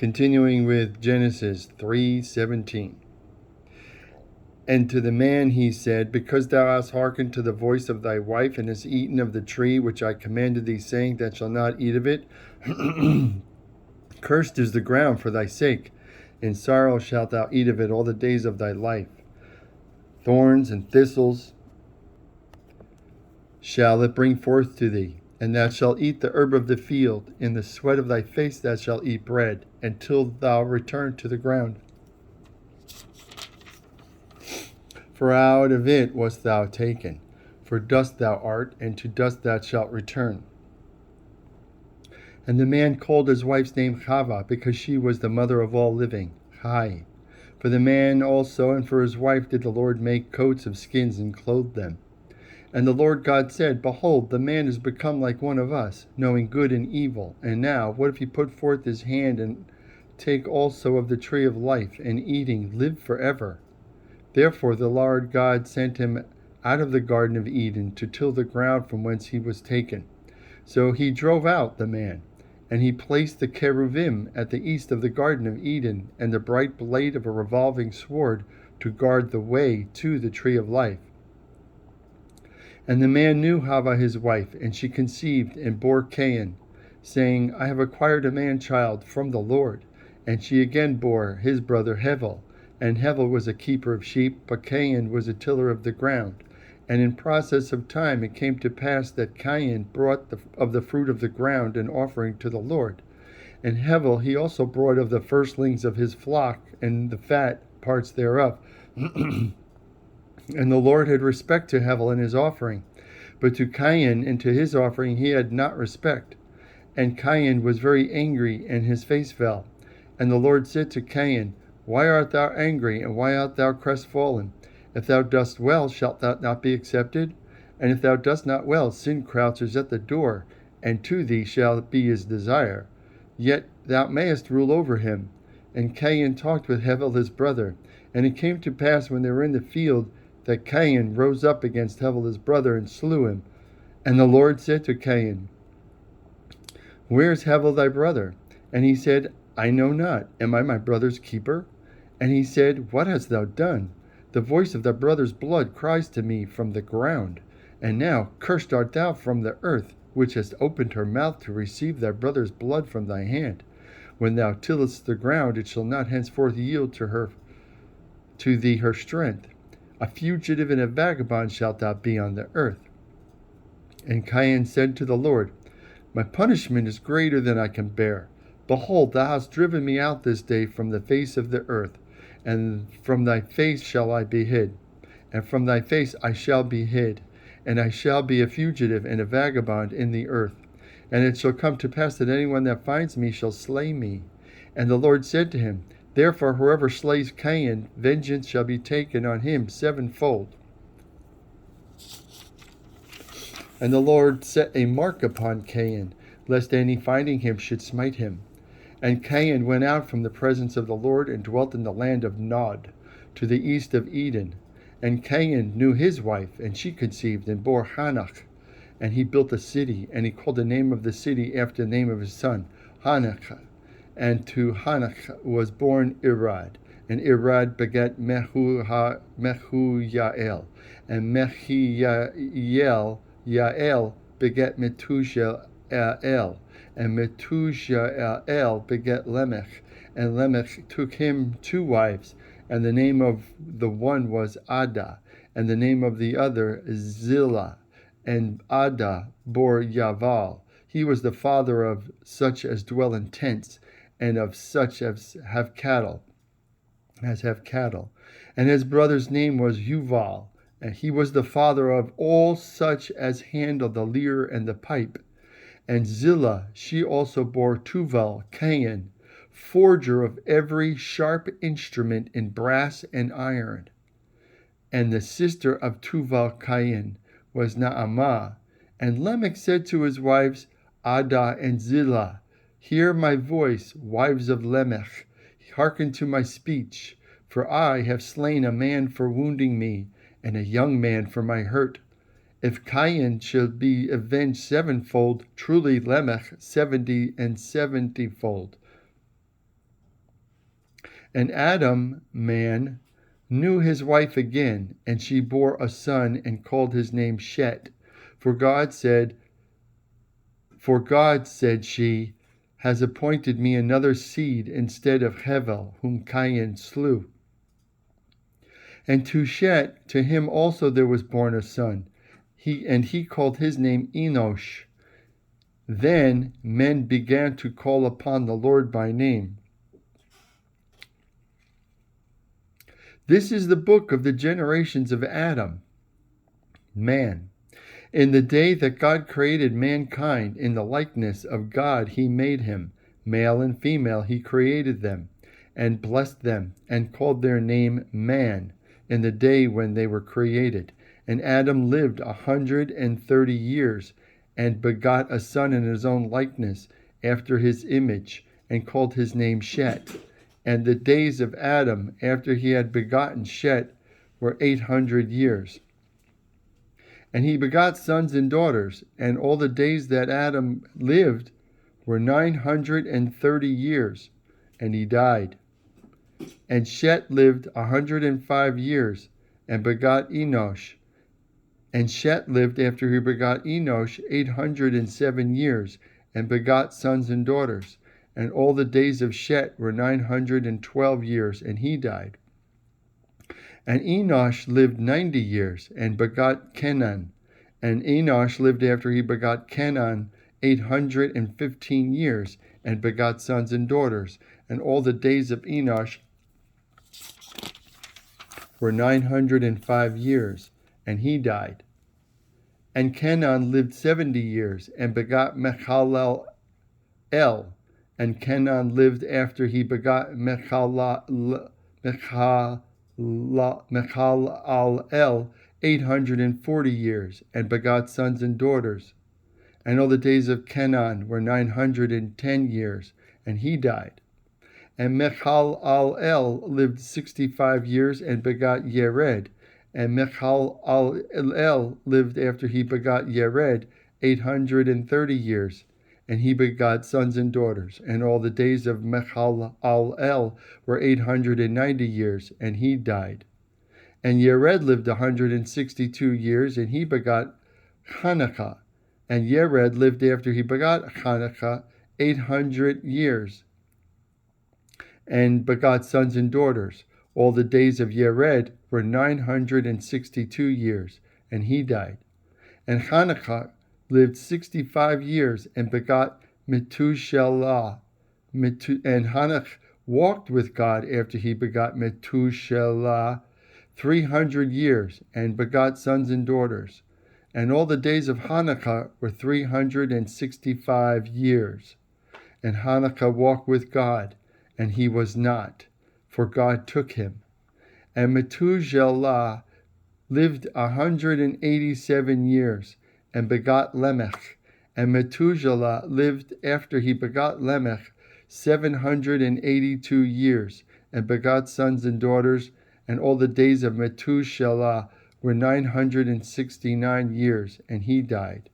Continuing with Genesis 3:17. And to the man he said, because thou hast hearkened to the voice of thy wife, and hast eaten of the tree which I commanded thee, saying, thou shalt not eat of it, cursed is the ground for thy sake. In sorrow shalt thou eat of it all the days of thy life. Thorns and thistles shall it bring forth to thee, and thou shalt eat the herb of the field. In the sweat of thy face thou shalt eat bread, until thou return to the ground. For out of it wast thou taken. For dust thou art, and to dust thou shalt return. And the man called his wife's name Chava, because she was the mother of all living. Chai. For the man also and for his wife did the Lord make coats of skins and clothe them. And the Lord God said, behold, the man is become like one of us, knowing good and evil. And now, what if he put forth his hand and take also of the tree of life, and eating live forever? Therefore the Lord God sent him out of the Garden of Eden to till the ground from whence he was taken. So he drove out the man, and he placed the cherubim at the east of the Garden of Eden, and the bright blade of a revolving sword to guard the way to the tree of life. And the man knew Chava his wife, and she conceived and bore Cain, saying, I have acquired a man-child from the Lord. And she again bore his brother Hevel. And Hevel was a keeper of sheep, but Cain was a tiller of the ground. And in process of time it came to pass that Cain brought of the fruit of the ground an offering to the Lord. And Hevel he also brought of the firstlings of his flock, and the fat parts thereof. And the Lord had respect to Hevel and his offering, but to Cain and to his offering he had not respect. And Cain was very angry, and his face fell. And the Lord said to Cain, why art thou angry, and why art thou crestfallen? If thou dost well, shalt thou not be accepted? And if thou dost not well, sin crouches at the door, and to thee shall be his desire. Yet thou mayest rule over him. And Cain talked with Hevel his brother. And it came to pass when they were in the field, that Cain rose up against Hevel his brother, and slew him. And the Lord said to Cain, where is Hevel thy brother? And he said, I know not. Am I my brother's keeper? And he said, what hast thou done? The voice of thy brother's blood cries to me from the ground. And now cursed art thou from the earth, which hast opened her mouth to receive thy brother's blood from thy hand. When thou tillest the ground, it shall not henceforth yield to thee her strength. A fugitive and a vagabond shalt thou be on the earth. And Cain said to the Lord, my punishment is greater than I can bear. Behold, thou hast driven me out this day from the face of the earth, and from thy face shall I be hid. And from thy face I shall be hid, and I shall be a fugitive and a vagabond in the earth. And it shall come to pass that anyone that finds me shall slay me. And the Lord said to him, therefore whoever slays Cain, vengeance shall be taken on him sevenfold. And the Lord set a mark upon Cain, lest any finding him should smite him. And Cain went out from the presence of the Lord, and dwelt in the land of Nod, to the east of Eden. And Cain knew his wife, and she conceived, and bore Hanach. And he built a city, and he called the name of the city after the name of his son, Hanach. And to Hanach was born Irad. And Irad begat Mehujael. And Yael begat Methujael. And Methujael begat Lamech. And Lamech took him 2 wives. And the name of the one was Ada, and the name of the other Zillah. And Ada bore Yaval. He was the father of such as dwell in tents, and of such as have cattle. And his brother's name was Yuval, and he was the father of all such as handle the lyre and the pipe. And Zillah, she also bore Tuval, Cain, forger of every sharp instrument in brass and iron. And the sister of Tuval Cain was Naamah. And Lamech said to his wives, Ada and Zillah, hear my voice, wives of Lamech, hearken to my speech, for I have slain a man for wounding me, and a young man for my hurt. If Cain shall be avenged sevenfold, truly Lamech 70 and 70-fold. And Adam, man, knew his wife again, and she bore a son and called his name Shet. For God said, she, has appointed me another seed instead of Hevel, whom Cain slew. And to Shet, to him also there was born a son. He called his name Enosh. Then men began to call upon the Lord by name. This is the book of the generations of Adam, man. In the day that God created mankind, in the likeness of God he made him. Male and female he created them, and blessed them, and called their name man, in the day when they were created. And Adam lived 130 years, and begot a son in his own likeness, after his image, and called his name Shet. And the days of Adam, after he had begotten Shet, were 800 years. And he begot sons and daughters, and all the days that Adam lived were 930 years, and he died. And Shet lived 105 years, and begot Enosh. And Shet lived after he begot Enosh 807 years, and begot sons and daughters. And all the days of Shet were 912 years, and he died. And Enosh lived 90 years, and begot Kenan. And Enosh lived after he begot Kenan 815 years, and begot sons and daughters. And all the days of Enosh were 905 years, and he died. And Kenan lived 70 years, and begot Mechalel. And Kenan lived after he begot Mechalel 840 years, and begot sons and daughters. And all the days of Kenan were 910 years, and he died. And Mechalel lived 65 years, and begot Yered. And Mechalel lived after he begot Yered 830 years, and he begot sons and daughters. And all the days of Mechalel were 890 years, and he died. And Yered lived 162 years, and he begot Hanakah. And Yered lived after he begot Hanakah 800 years, and begot sons and daughters. All the days of Yered were 962 years, and he died. And Hanakah lived 65 years, and begot Methuselah. And Hanach walked with God after he begot Methuselah 300 years, and begot sons and daughters. And all the days of Hanakah were 365 years. And Hanakah walked with God, and he was not, for God took him. And Methuselah lived 187 years, and begot Lamech. And Methuselah lived after he begot Lamech 782 years, and begot sons and daughters. And all the days of Methuselah were 969 years, and he died.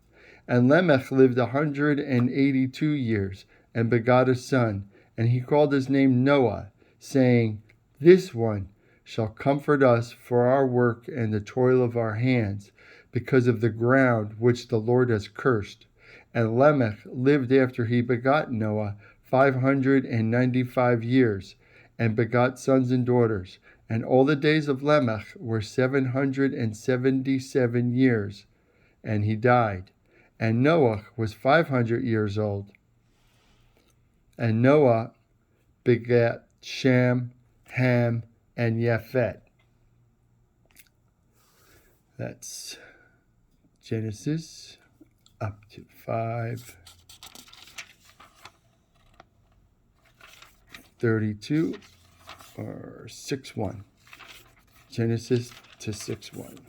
And Lamech lived 182 years, and begot a son, and he called his name Noah, saying, This one shall comfort us for our work and the toil of our hands, because of the ground which the Lord has cursed. And Lamech lived after he begot Noah 595 years, and begot sons and daughters. And all the days of Lamech were 777 years, and he died. And Noah was 500 years old. And Noah begat Shem, Ham, and Japhet. That's Genesis up to 5:32 or 6:1. Genesis to 6:1.